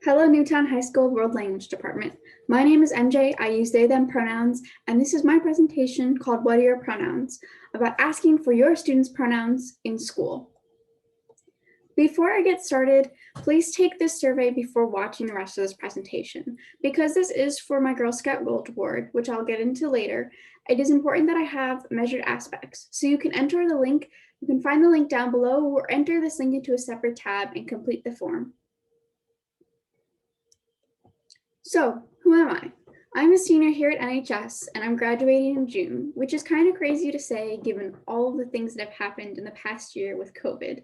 Hello, Newtown High School World Language Department. My name is MJ. I use they, them pronouns, and this is my presentation called What are Your Pronouns? About asking for your students' pronouns in school. Before I get started, please take this survey before watching the rest of this presentation. Because this is for my Girl Scout Gold Award, which I'll get into later, it is important that I have measured aspects. So you can enter the link, you can find the link down below, or enter this link into a separate tab and complete the form. So, who am I? I'm a senior here at NHS and I'm graduating in June, which is kind of crazy to say given all of the things that have happened in the past year with COVID.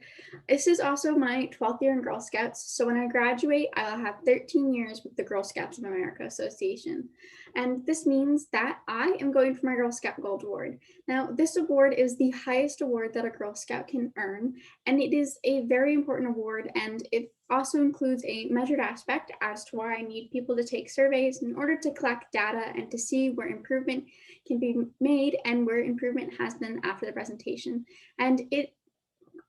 This is also my 12th year in Girl Scouts, so when I graduate, I'll have 13 years with the Girl Scouts of America Association. And this means that I am going for my Girl Scout Gold Award. Now, this award is the highest award that a Girl Scout can earn, and it is a very important award, and it also includes a measured aspect as to why I need people to take surveys in order to collect data and to see where improvement can be made and where improvement has been after the presentation. And it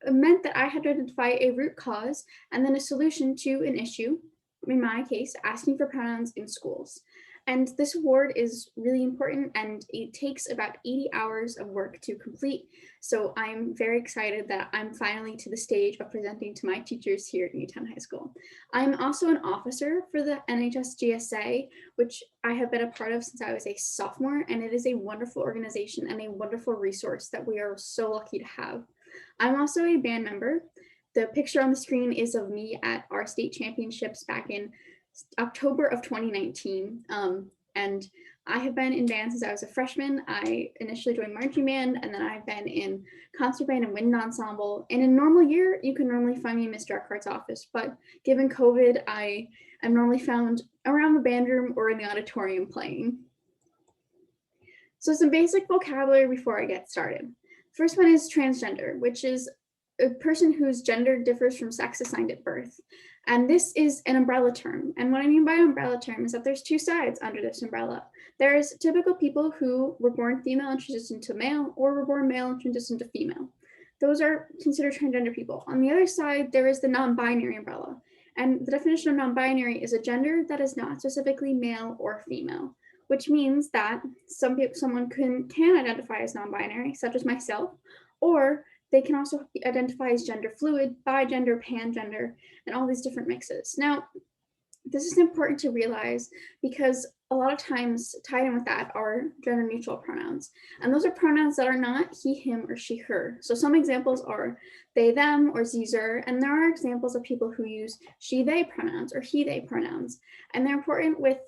meant that I had to identify a root cause and then a solution to an issue, in my case, asking for pronouns in schools. And this award is really important and it takes about 80 hours of work to complete. So I'm very excited that I'm finally to the stage of presenting to my teachers here at Newtown High School. I'm also an officer for the NHS GSA, which I have been a part of since I was a sophomore, and it is a wonderful organization and a wonderful resource that we are so lucky to have. I'm also a band member. The picture on the screen is of me at our state championships back in October of 2019. And I have been in band since I was a freshman. I initially joined marching band, and then I've been in concert band and wind ensemble. In a normal year, you can normally find me in Miss Darkhart's office, but given COVID, I am normally found around the band room or in the auditorium playing. So some basic vocabulary before I get started. First one is transgender, which is a person whose gender differs from sex assigned at birth. And this is an umbrella term. And what I mean by umbrella term is that there's two sides under this umbrella. There's typical people who were born female and transitioned to male, or were born male and transitioned to female. Those are considered transgender people. On the other side, there is the non-binary umbrella. And the definition of non-binary is a gender that is not specifically male or female, which means that someone can identify as non-binary, such as myself, or they can also identify as gender fluid, bigender, pangender, and all these different mixes. Now, this is important to realize because a lot of times tied in with that are gender neutral pronouns. And those are pronouns that are not he, him, or she, her. So some examples are they, them, or zer, and there are examples of people who use she, they pronouns or he, they pronouns. And they're important with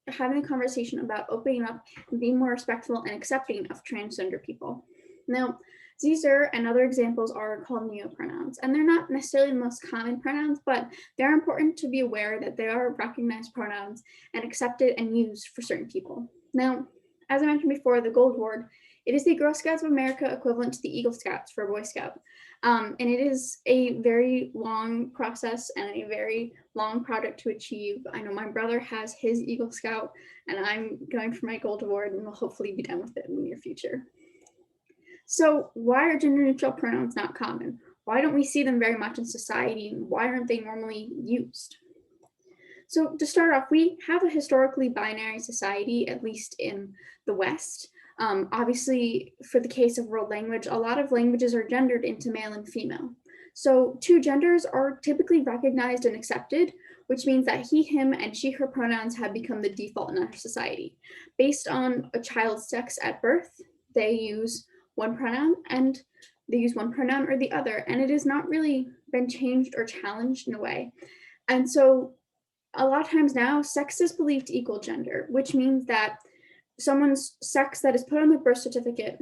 having a conversation about opening up and being more respectful and accepting of transgender people. Now, these are and other examples are called neopronouns, and they're not necessarily the most common pronouns, but they're important to be aware that they are recognized pronouns and accepted and used for certain people. Now, as I mentioned before, the Gold Award, it is the Girl Scouts of America equivalent to the Eagle Scouts for a Boy Scout. And it is a very long process and a very long project to achieve. I know my brother has his Eagle Scout, and I'm going for my Gold Award, and we'll hopefully be done with it in the near future. So why are gender neutral pronouns not common? Why don't we see them very much in society, and why aren't they normally used? So to start off, we have a historically binary society, at least in the West. Obviously, for the case of world language, a lot of languages are gendered into male and female. So two genders are typically recognized and accepted, which means that he, him, and she, her pronouns have become the default in our society. Based on a child's sex at birth, they use one pronoun and they use one pronoun or the other, and it has not really been changed or challenged in a way. And so a lot of times now, sex is believed to equal gender, which means that someone's sex that is put on their birth certificate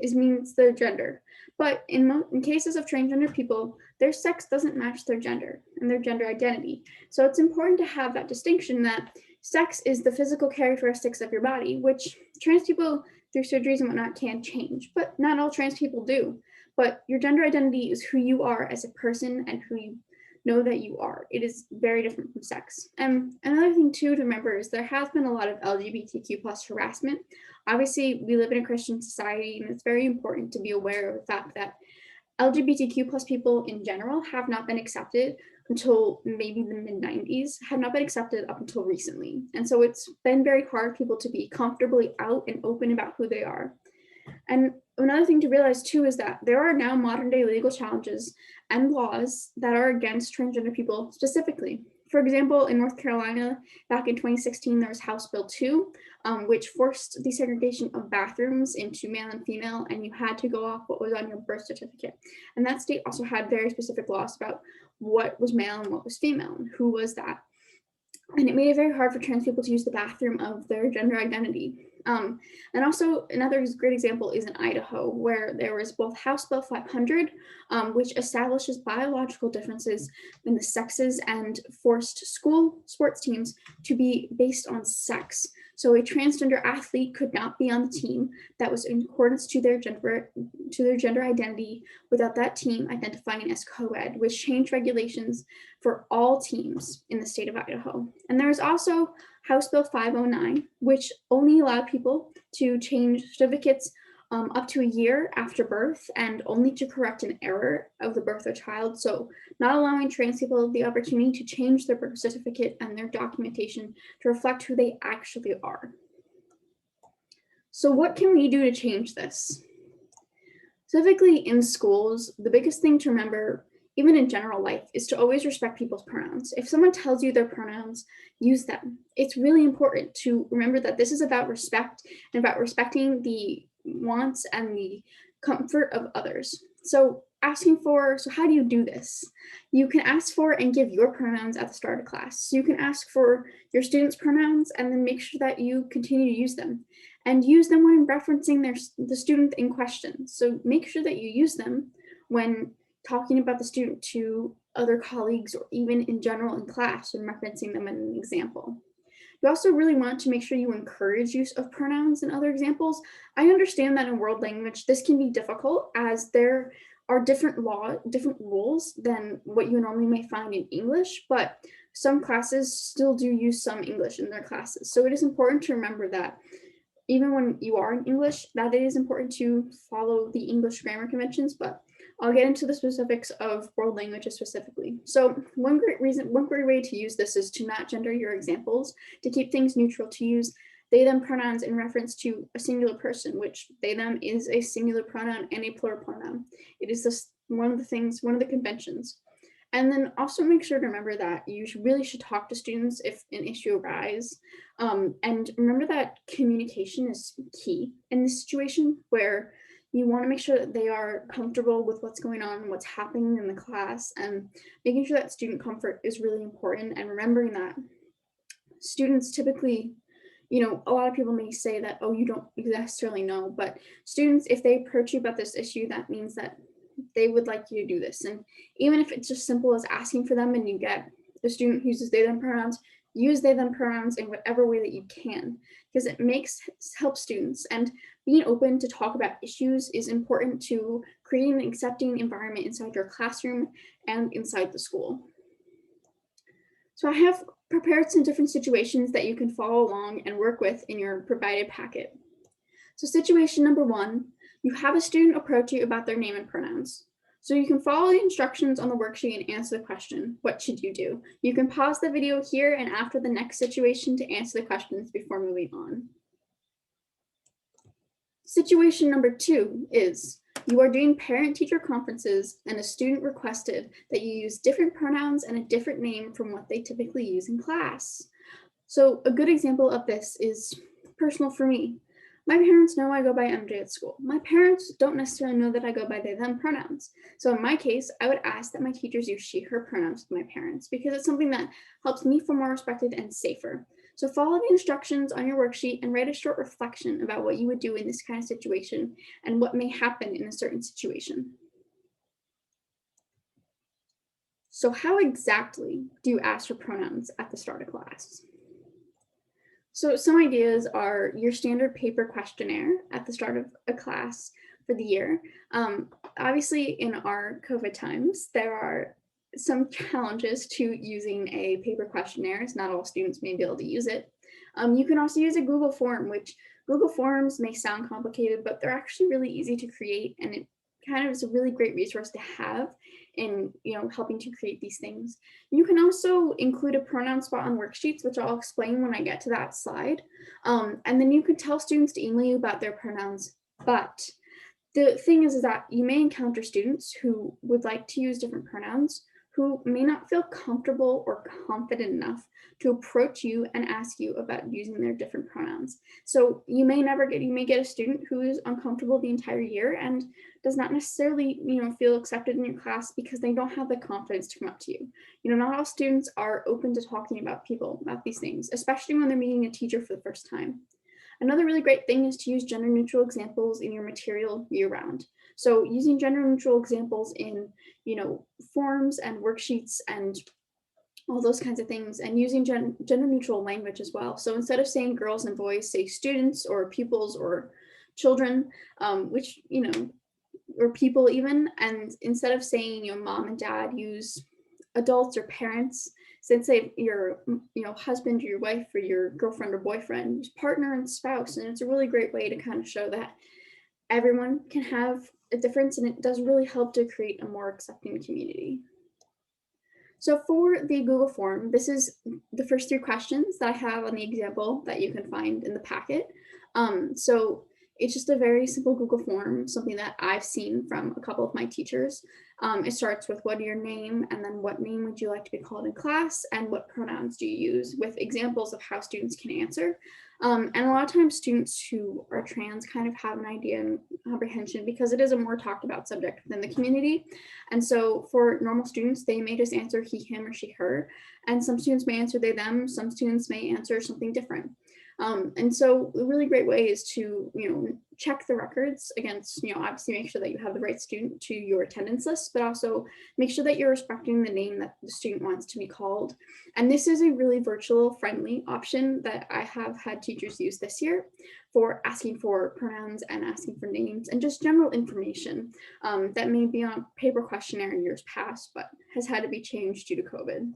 means their gender. But in cases of transgender people, their sex doesn't match their gender and their gender identity. So it's important to have that distinction that sex is the physical characteristics of your body, which trans people through surgeries and whatnot can change, but not all trans people do. But your gender identity is who you are as a person and who you know that you are. It is very different from sex. And another thing too to remember is there has been a lot of LGBTQ plus harassment. Obviously, we live in a Christian society, and it's very important to be aware of the fact that LGBTQ plus people in general have not been accepted until maybe the mid-90s had not been accepted up until recently. And so it's been very hard for people to be comfortably out and open about who they are. And another thing to realize too is that there are now modern day legal challenges and laws that are against transgender people specifically. For example, in North Carolina, back in 2016, there was House Bill 2, which forced the segregation of bathrooms into male and female, and you had to go off what was on your birth certificate. And that state also had very specific laws about what was male and what was female, and who was that. And it made it very hard for trans people to use the bathroom of their gender identity. And also another great example is in Idaho, where there was both House Bill 500, which establishes biological differences in the sexes and forced school sports teams to be based on sex. So a transgender athlete could not be on the team that was in accordance to their gender identity without that team identifying as co-ed, which changed regulations for all teams in the state of Idaho. And there's also House Bill 509, which only allowed people to change certificates up to a year after birth and only to correct an error of the birth of child. So not allowing trans people the opportunity to change their birth certificate and their documentation to reflect who they actually are. So what can we do to change this? Specifically in schools, the biggest thing to remember, even in general life, is to always respect people's pronouns. If someone tells you their pronouns, use them. It's really important to remember that this is about respect and about respecting the wants and the comfort of others. So how do you do this? You can ask for and give your pronouns at the start of class. So you can ask for your students' pronouns and then make sure that you continue to use them. And use them when referencing the student in question. So make sure that you use them when talking about the student to other colleagues or even in general in class and referencing them in an example. You also really want to make sure you encourage use of pronouns in other examples. I understand that in world language, this can be difficult as there are different rules than what you normally may find in English, but some classes still do use some English in their classes. So it is important to remember that even when you are in English, that it is important to follow the English grammar conventions, but I'll get into the specifics of world languages specifically. So one great way to use this is to not gender your examples, to keep things neutral, to use they, them pronouns in reference to a singular person, which they, them is a singular pronoun and a plural pronoun. It is just one of the conventions. And then also make sure to remember that you really should talk to students if an issue arises. And remember that communication is key in this situation where you want to make sure that they are comfortable with what's going on, what's happening in the class, and making sure that student comfort is really important. And remembering that students typically, a lot of people may say that, oh, you don't necessarily know, but students, if they approach you about this issue, that means that they would like you to do this. And even if it's just simple as asking for them and you get the student who uses they, them pronouns, use they, them pronouns in whatever way that you can, because it helps students. And being open to talk about issues is important to creating an accepting environment inside your classroom and inside the school. So I have prepared some different situations that you can follow along and work with in your provided packet. So situation number 1, you have a student approach you about their name and pronouns. So you can follow the instructions on the worksheet and answer the question, what should you do? You can pause the video here and after the next situation to answer the questions before moving on. Situation number 2 is you are doing parent-teacher conferences and a student requested that you use different pronouns and a different name from what they typically use in class. So a good example of this is personal for me. My parents know I go by MJ at school. My parents don't necessarily know that I go by they, them pronouns. So in my case, I would ask that my teachers use she, her pronouns with my parents because it's something that helps me feel more respected and safer. So follow the instructions on your worksheet and write a short reflection about what you would do in this kind of situation and what may happen in a certain situation. So how exactly do you ask for pronouns at the start of class? So some ideas are your standard paper questionnaire at the start of a class for the year. Obviously, in our COVID times, there are some challenges to using a paper questionnaire, as not all students may be able to use it. You can also use a Google form, which Google Forms may sound complicated, but they're actually really easy to create, and it kind of is a really great resource to have in, helping to create these things. You can also include a pronoun spot on worksheets, which I'll explain when I get to that slide. And then you could tell students to email you about their pronouns, but the thing is that you may encounter students who would like to use different pronouns who may not feel comfortable or confident enough to approach you and ask you about using their different pronouns. So you may get a student who is uncomfortable the entire year and does not necessarily, feel accepted in your class because they don't have the confidence to come up to you. Not all students are open to talking about these things, especially when they're meeting a teacher for the first time. Another really great thing is to use gender neutral examples in your material year round. So using gender neutral examples in, forms and worksheets and all those kinds of things, and using gender neutral language as well. So instead of saying girls and boys, say students or pupils or children, or people even. And instead of saying, mom and dad, use adults or parents. Since say your husband or your wife or your girlfriend or boyfriend, partner and spouse. And it's a really great way to kind of show that everyone can have a difference, and it does really help to create a more accepting community. So for the Google form, this is the first 3 questions that I have on the example that you can find in the packet. So it's just a very simple Google form, something that I've seen from a couple of my teachers. It starts with what are your name, and then what name would you like to be called in class, and what pronouns do you use, with examples of how students can answer. And a lot of times students who are trans kind of have an idea and comprehension because it is a more talked about subject within the community. And so for normal students, they may just answer he, him, or she, her. And some students may answer they, them. Some students may answer something different. And so a really great way is to, check the records against, obviously make sure that you have the right student to your attendance list, but also make sure that you're respecting the name that the student wants to be called. And this is a really virtual friendly option that I have had teachers use this year for asking for pronouns and asking for names and just general information that may be on a paper questionnaire in years past, but has had to be changed due to COVID.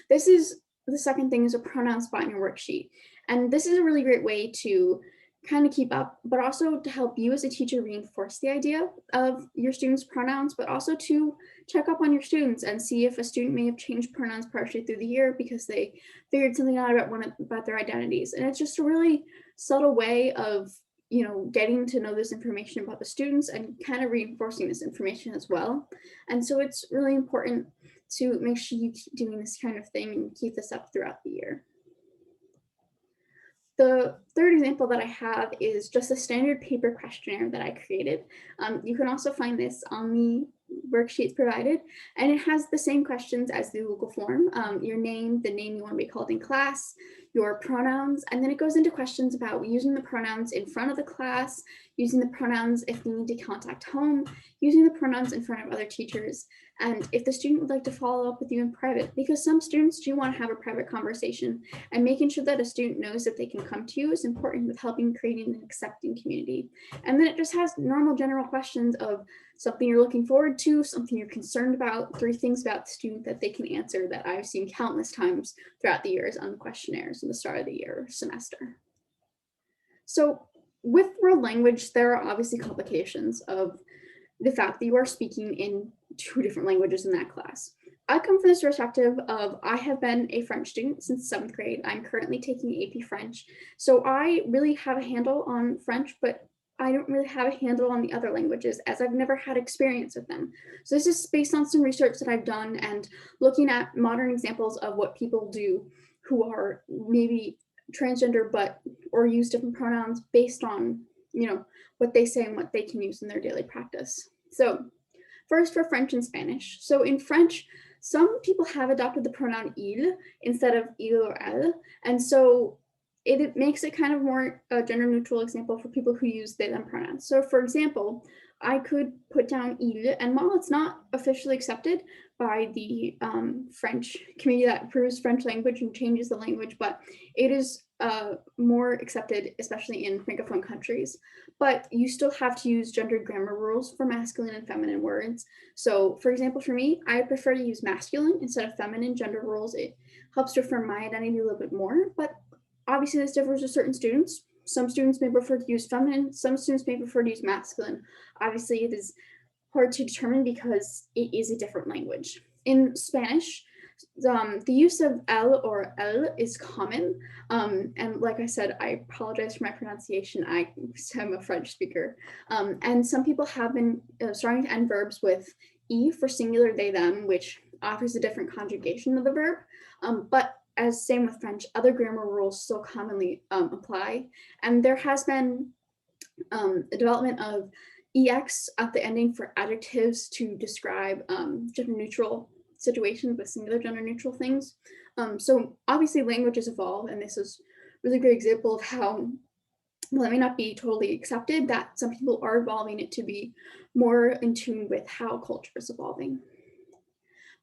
The second thing is a pronoun spot in your worksheet. And this is a really great way to kind of keep up, but also to help you as a teacher reinforce the idea of your students' pronouns, but also to check up on your students and see if a student may have changed pronouns partially through the year because they figured something out about their identities. And it's just a really subtle way of, getting to know this information about the students and kind of reinforcing this information as well. And so it's really important to make sure you keep doing this kind of thing and keep this up throughout the year. The third example that I have is just a standard paper questionnaire that I created. You can also find this on the worksheets provided, and it has the same questions as the Google form, your name, the name you want to be called in class, your pronouns, and then it goes into questions about using the pronouns in front of the class, using the pronouns if you need to contact home, using the pronouns in front of other teachers, and if the student would like to follow up with you in private, because some students do want to have a private conversation, and making sure that a student knows that they can come to you is important with helping creating an accepting community. And then it just has normal general questions of something you're looking forward to, something you're concerned about, 3 things about the student that they can answer that I've seen countless times throughout the years on questionnaires in the start of the year or semester. So with world language, there are obviously complications of the fact that you are speaking in 2 different languages in that class. I come from this perspective of I have been a French student since 7th grade. I'm currently taking AP French. So I really have a handle on French, but I don't really have a handle on the other languages as I've never had experience with them. So this is based on some research that I've done and looking at modern examples of what people do who are maybe transgender or use different pronouns based on, what they say and what they can use in their daily practice. So first for French and Spanish. So in French, some people have adopted the pronoun il instead of il or elle. And so it makes it kind of more a gender neutral example for people who use they, them pronouns. So for example, I could put down il, and while it's not officially accepted by the French community that approves French language and changes the language, but it is more accepted, especially in Francophone countries. But you still have to use gendered grammar rules for masculine and feminine words. So for example, for me, I prefer to use masculine instead of feminine gender rules. It helps to affirm my identity a little bit more, but obviously this differs with certain students. Some students may prefer to use feminine, some students may prefer to use masculine. Obviously it is hard to determine because it is a different language. In Spanish, the use of L or el is common. And like I said, I apologize for my pronunciation. I'm a French speaker. And some people have been starting to end verbs with E for singular they, them, which offers a different conjugation of the verb. But as same with French, other grammar rules still commonly apply. And there has been a development of EX at the ending for adjectives to describe gender neutral situations with singular gender neutral things. So obviously languages evolve, and this is a really great example of how, well, it may not be totally accepted, that some people are evolving it to be more in tune with how culture is evolving.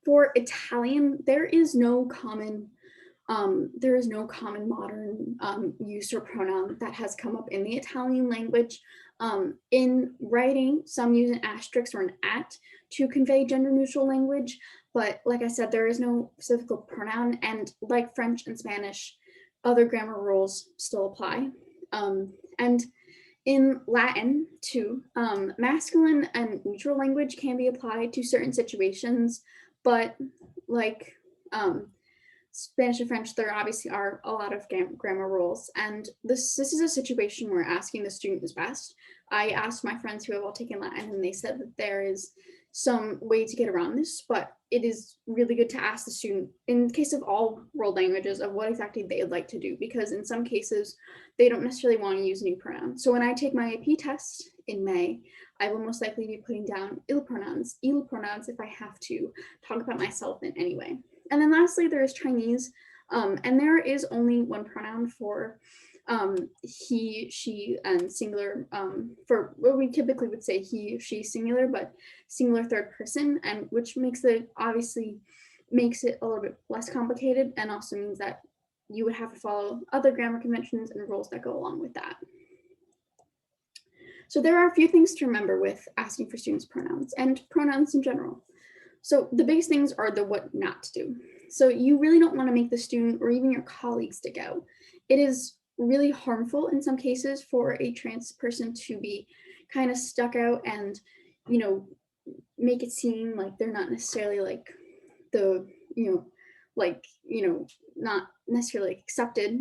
For Italian, there is no common modern use or pronoun that has come up in the Italian language. In writing, some use an asterisk or an at to convey gender neutral language, but like I said, there is no specific pronoun, and like French and Spanish, other grammar rules still apply. And in Latin, too, masculine and neutral language can be applied to certain situations, but like Spanish and French, there obviously are a lot of grammar rules, and this is a situation where asking the student is best. I asked my friends who have all taken Latin, and they said that there is some way to get around this, but it is really good to ask the student, in case of all world languages, of what exactly they'd like to do, because in some cases, they don't necessarily want to use new pronouns. So when I take my AP test in May, I will most likely be putting down il pronouns if I have to talk about myself in any way. And then lastly, there is Chinese, and there is only one pronoun for he, she, and singular, for what we typically would say he, she, singular, but singular third person, and which obviously makes it a little bit less complicated, and also means that you would have to follow other grammar conventions and rules that go along with that. So there are a few things to remember with asking for students' pronouns and pronouns in general. So the biggest things are the what not to do. So you really don't want to make the student or even your colleagues stick out. It is really harmful in some cases for a trans person to be kind of stuck out and, you know, make it seem like they're not necessarily like not necessarily accepted,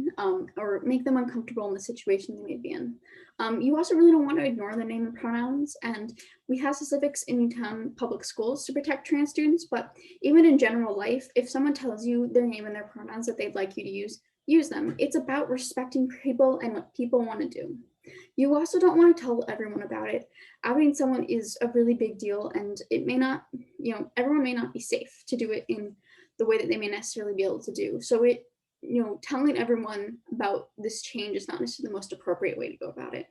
or make them uncomfortable in the situation they may be in. You also really don't want to ignore their name and pronouns, and we have specifics in Newtown public schools to protect trans students, but even in general life, if someone tells you their name and their pronouns that they'd like you to use them. It's about respecting people and what people want to do. You also don't want to tell everyone about it. Outing someone is a really big deal, and it may not, everyone may not be safe to do it in the way that they may necessarily be able to do. So telling everyone about this change is not necessarily the most appropriate way to go about it.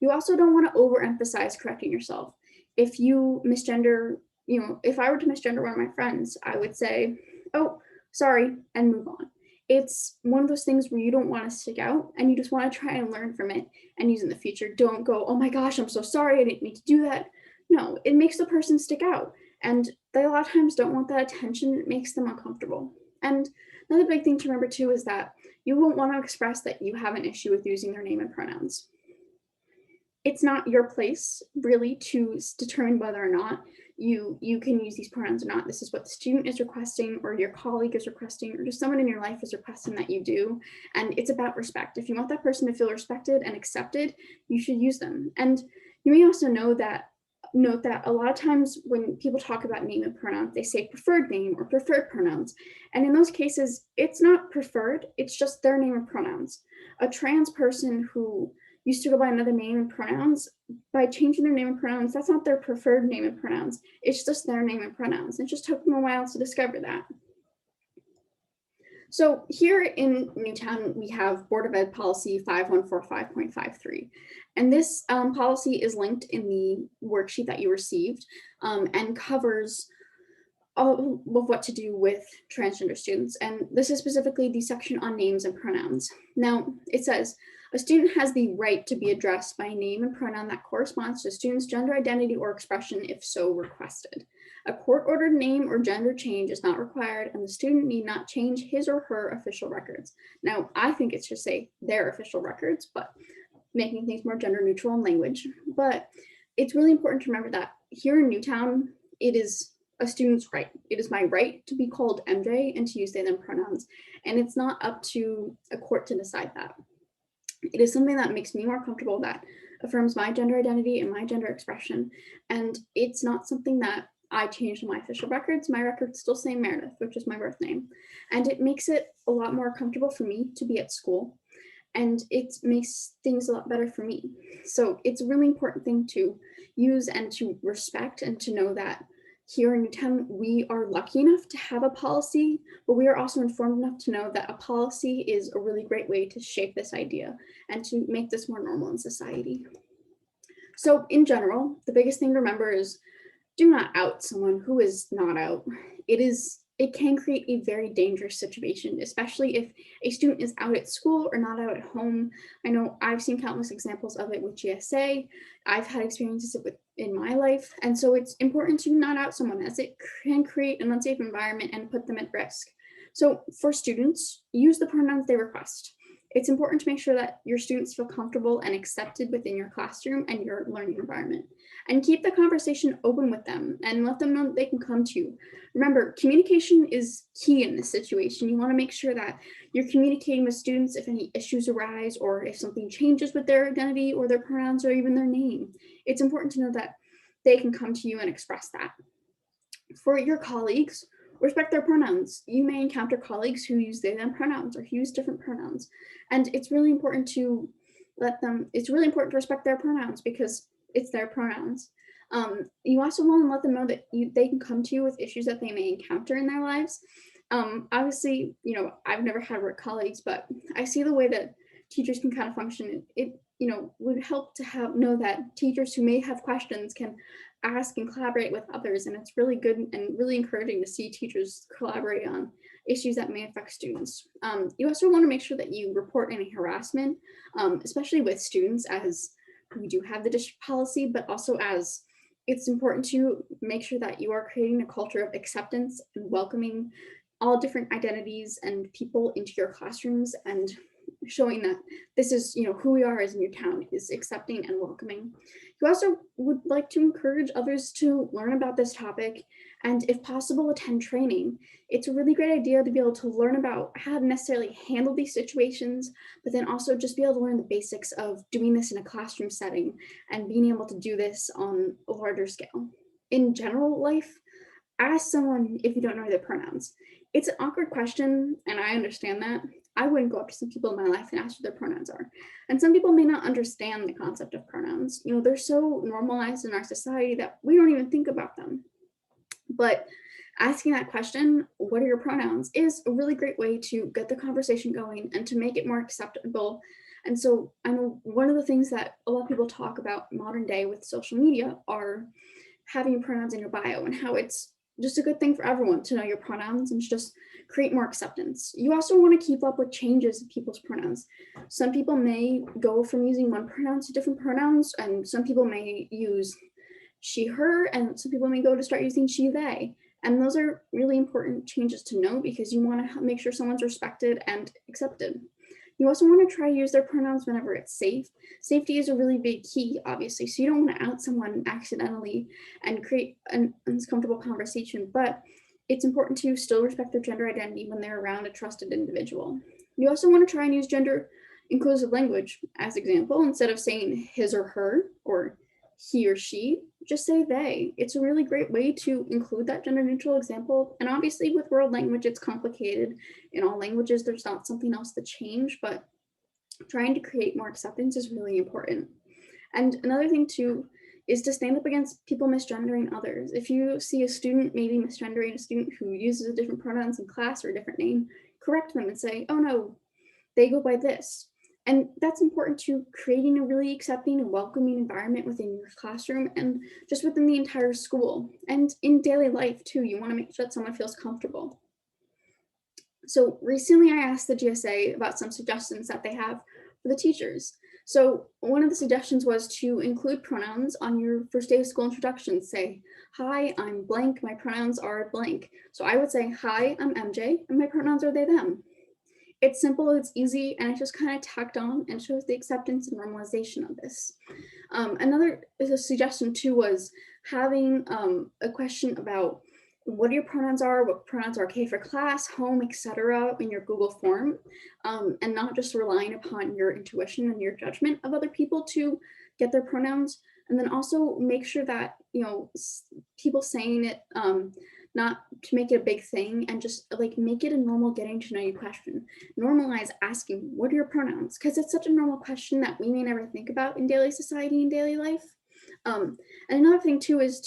You also don't want to overemphasize correcting yourself. If you misgender, if I were to misgender one of my friends, I would say, oh, sorry, and move on. It's one of those things where you don't want to stick out, and you just want to try and learn from it and use it in the future. Don't go, oh my gosh, I'm so sorry, I didn't mean to do that. No, it makes the person stick out, and they a lot of times don't want that attention. It makes them uncomfortable. And another big thing to remember too is that you won't want to express that you have an issue with using their name and pronouns. It's not your place really to determine whether or not you can use these pronouns or not. This is what the student is requesting, or your colleague is requesting, or just someone in your life is requesting that you do. And it's about respect. If you want that person to feel respected and accepted, you should use them. And you may also note that a lot of times when people talk about name and pronouns, they say preferred name or preferred pronouns. And in those cases, it's not preferred, it's just their name and pronouns. A trans person who used to go by another name and pronouns, by changing their name and pronouns, that's not their preferred name and pronouns. It's just their name and pronouns. It just took them a while to discover that. So here in Newtown, we have Board of Ed Policy 5145.53. And this policy is linked in the worksheet that you received, and covers all of what to do with transgender students. And this is specifically the section on names and pronouns. Now, it says, a student has the right to be addressed by a name and pronoun that corresponds to a student's gender identity or expression if so requested. A court-ordered name or gender change is not required, and the student need not change his or her official records. Now, I think it should say their official records, but making things more gender neutral in language. But it's really important to remember that here in Newtown, it is a student's right. It is my right to be called MJ and to use they, them pronouns. And it's not up to a court to decide that. It is something that makes me more comfortable, that affirms my gender identity and my gender expression. And it's not something that I changed in my official records. My records still say Meredith, which is my birth name. And it makes it a lot more comfortable for me to be at school. And it makes things a lot better for me. So it's a really important thing to use and to respect, and to know that here in Newtown, we are lucky enough to have a policy, but we are also informed enough to know that a policy is a really great way to shape this idea and to make this more normal in society. So in general, the biggest thing to remember is do not out someone who is not out. It can create a very dangerous situation, especially if a student is out at school or not out at home. I know I've seen countless examples of it with GSA. I've had experiences in my life. And so it's important to not out someone, as it can create an unsafe environment and put them at risk. So for students, use the pronouns they request. It's important to make sure that your students feel comfortable and accepted within your classroom and your learning environment. And keep the conversation open with them and let them know that they can come to you. Remember, communication is key in this situation. You want to make sure that you're communicating with students if any issues arise, or if something changes with their identity or their pronouns or even their name. It's important to know that they can come to you and express that. For your colleagues, respect their pronouns. You may encounter colleagues who use they, them pronouns, or who use different pronouns. And it's really important to respect their pronouns, because it's their pronouns. You also want to let them know that they can come to you with issues that they may encounter in their lives. Obviously, I've never had work colleagues, but I see the way that teachers can kind of function. It would help to know that teachers who may have questions can ask and collaborate with others. And it's really good and really encouraging to see teachers collaborate on issues that may affect students. You also want to make sure that you report any harassment, especially with students, as we do have the district policy, but also as it's important to make sure that you are creating a culture of acceptance and welcoming all different identities and people into your classrooms, and showing that this is, who we are as Newtown, is accepting and welcoming. You also would like to encourage others to learn about this topic and, if possible, attend training. It's a really great idea to be able to learn about how to necessarily handle these situations, but then also just be able to learn the basics of doing this in a classroom setting and being able to do this on a larger scale. In general life, ask someone if you don't know their pronouns. It's an awkward question, and I understand that. I wouldn't go up to some people in my life and ask what their pronouns are. And some people may not understand the concept of pronouns. They're so normalized in our society that we don't even think about them. But asking that question, what are your pronouns, is a really great way to get the conversation going and to make it more acceptable. And so I know one of the things that a lot of people talk about modern day with social media are having pronouns in your bio, and how it's just a good thing for everyone to know your pronouns and just create more acceptance. You also want to keep up with changes in people's pronouns. Some people may go from using one pronoun to different pronouns, and some people may use she, her, and some people may go to start using she, they. And those are really important changes to know, because you want to make sure someone's respected and accepted. You also want to try to use their pronouns whenever it's safe. Safety is a really big key, obviously, so you don't want to out someone accidentally and create an uncomfortable conversation, but it's important to still respect their gender identity when they're around a trusted individual. You also want to try and use gender inclusive language. As example, instead of saying his or her or he or she, just say they. It's a really great way to include that gender neutral example. And obviously with world language, it's complicated. In all languages, there's not something else to change, but trying to create more acceptance is really important. And another thing too is to stand up against people misgendering others. If you see a student maybe misgendering a student who uses a different pronouns in class or a different name, correct them and say, oh no, they go by this. And that's important to creating a really accepting and welcoming environment within your classroom and just within the entire school. And in daily life too, you want to make sure that someone feels comfortable. So recently I asked the GSA about some suggestions that they have for the teachers. So one of the suggestions was to include pronouns on your first day of school introduction. Say, hi, I'm blank, my pronouns are blank. So I would say, hi, I'm MJ, and my pronouns are they, them. It's simple, it's easy, and it's just kind of tacked on and shows the acceptance and normalization of this. Another suggestion too was having a question about what your pronouns are, what pronouns are okay for class, home, etc. in your Google form, and not just relying upon your intuition and your judgment of other people to get their pronouns. And then also make sure that, people saying it, not to make it a big thing, and just like make it a normal getting to know you question. Normalize asking, what are your pronouns? Because it's such a normal question that we may never think about in daily society and daily life. And another thing too is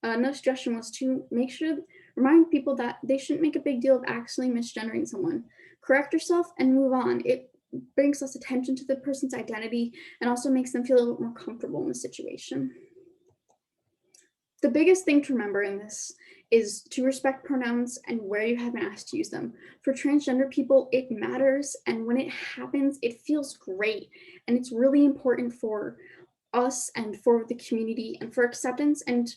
another suggestion was to make sure, remind people that they shouldn't make a big deal of accidentally misgendering someone. Correct yourself and move on. It brings less attention to the person's identity and also makes them feel a little more comfortable in the situation. The biggest thing to remember in this is to respect pronouns and where you have been asked to use them. For transgender people, it matters, and when it happens, it feels great, and it's really important for us and for the community and for acceptance and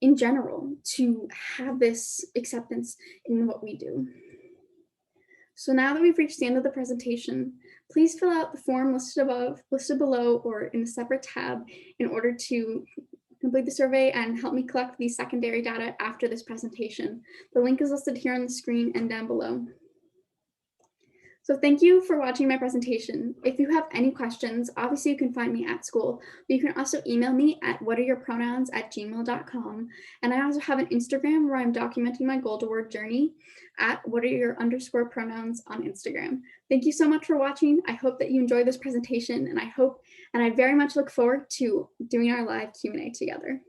in general to have this acceptance in what we do. So now that we've reached the end of the presentation, please fill out the form listed below, or in a separate tab in order to complete the survey and help me collect the secondary data after this presentation. The link is listed here on the screen and down below. So thank you for watching my presentation. If you have any questions, obviously you can find me at school, but you can also email me at whatareyyourpronouns@gmail.com. And I also have an Instagram where I'm documenting my goal to word journey at whatareyyour_pronouns on Instagram. Thank you so much for watching. I hope that you enjoyed this presentation, and I very much look forward to doing our live Q&A together.